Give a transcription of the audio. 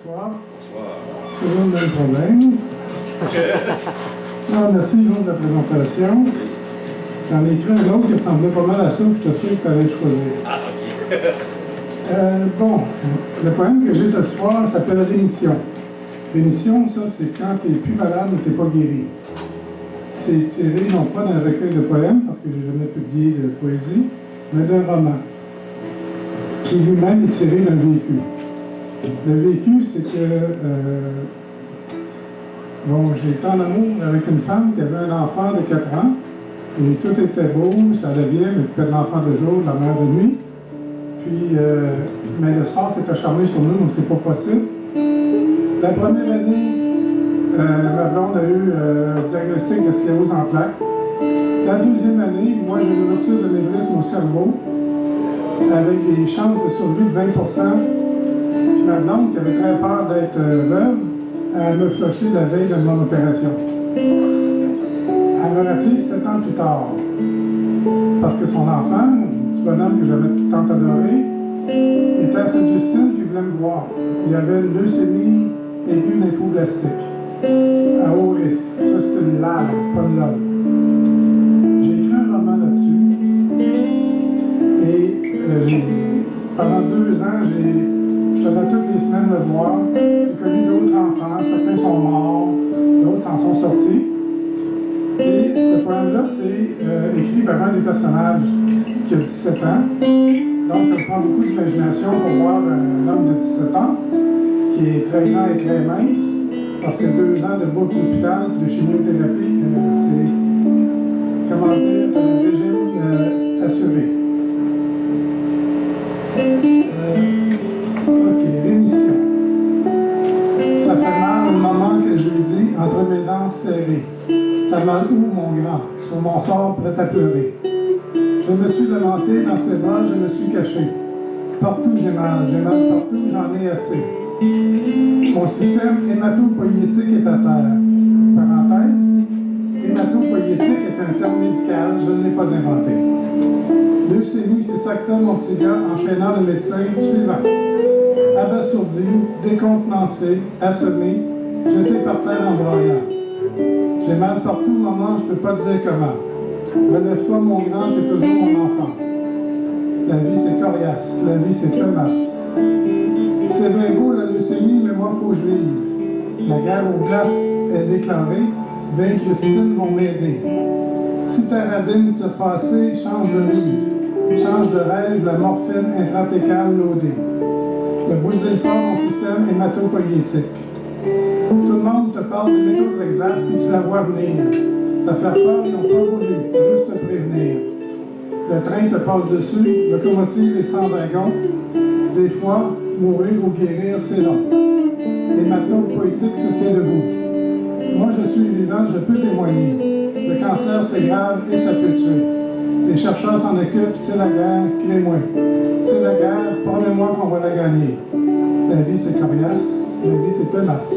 Bonsoir. Bonsoir. Toujours le même problème. Alors, merci Yvon de la présentation. J'en ai écrit un autre qui ressemblait pas mal à ça, puis je te suis que tu allais le choisir. Ah, ok. Bon, le poème que j'ai ce soir s'appelle Rémission. Rémission, ça, c'est quand tu n'es plus malade ou tu n'es pas guéri. C'est tiré non pas d'un recueil de poèmes, parce que je n'ai jamais publié de poésie, mais d'un roman, qui lui-même est tiré d'un vécu. Le vécu, c'est que j'ai été en amour avec une femme qui avait un enfant de 4 ans, et tout était beau, ça allait bien, mais peut-être l'enfant de jour, la mère de nuit. Puis, mais le sort s'est acharné sur nous, donc c'est pas possible. La première année, ma blonde a eu un diagnostic de sclérose en plaques. La deuxième année, moi j'ai une rupture de l'anévrisme au cerveau, avec des chances de survie de 20%. Puis ma blonde, qui avait très peur d'être veuve, elle m'a flushé la veille de mon opération. Elle m'a rappelé 7 ans plus tard. Parce que son enfant, un petit bonhomme que j'avais tant adoré, était à Sainte-Justine et voulait me voir. Il avait une leucémie aiguë lymphoblastique, à haut risque. Ça, c'est une lame, pas une lobe. J'ai écrit un roman là-dessus. Et pendant 2 ans, je allais toutes les semaines le voir. J'ai connu d'autres enfants, certains sont morts, d'autres s'en sont sortis. Et ce poème-là, c'est écrit par un des personnages qui a 17 ans. Donc, ça me prend beaucoup d'imagination pour voir un homme de 17 ans qui est très grand et très mince, parce que 2 ans de bouffe d'hôpital, de chimiothérapie, c'est, comment dire, un régime assuré. OK, rémission. Ça fait mal au moment que je lui dis, entre mes dents serrées. T'as mal où, mon grand? Sur mon sort, prêt à pleurer. Je me suis lamenté dans ses bras, je me suis caché. Partout j'ai mal partout, j'en ai assez. Mon système hématopoïétique est à terre. Parenthèse, hématopoïétique est un terme médical, je ne l'ai pas inventé. Leucémie, c'est ça que t'as, mon petit gars, enchaînant le médecin suivant. Abasourdi, décontenancé, assommé, jeté par terre en broyant. J'ai mal partout, maman, je peux pas te dire comment. Relève-toi, mon grand, t'es toujours mon enfant. La vie, c'est coriace, la vie, c'est tenace. C'est bien beau, la leucémie, mais moi, faut que je vive. La guerre aux glaces est déclarée, 20 Christine vont m'aider. Si ta rabine t'a passé, change de livre. Change de rêve, la morphine intratécale loadée. Ne bousille pas mon système hématopoïétique. Tout le monde te parle de méthotrexate, puis tu la vois venir. T'as fait peur, ils n'ont pas voulu, juste te prévenir. Le train te passe dessus, locomotive et sans wagon. Des fois, mourir ou guérir, c'est long. L'hématopoïétique se tient debout. Moi, je suis vivant, je peux témoigner. Le cancer, c'est grave et ça peut tuer. Les chercheurs s'en occupent, c'est la guerre, crée-moi. C'est la guerre, promets-moi qu'on va la gagner. La vie, c'est coriace, la vie, c'est tenace.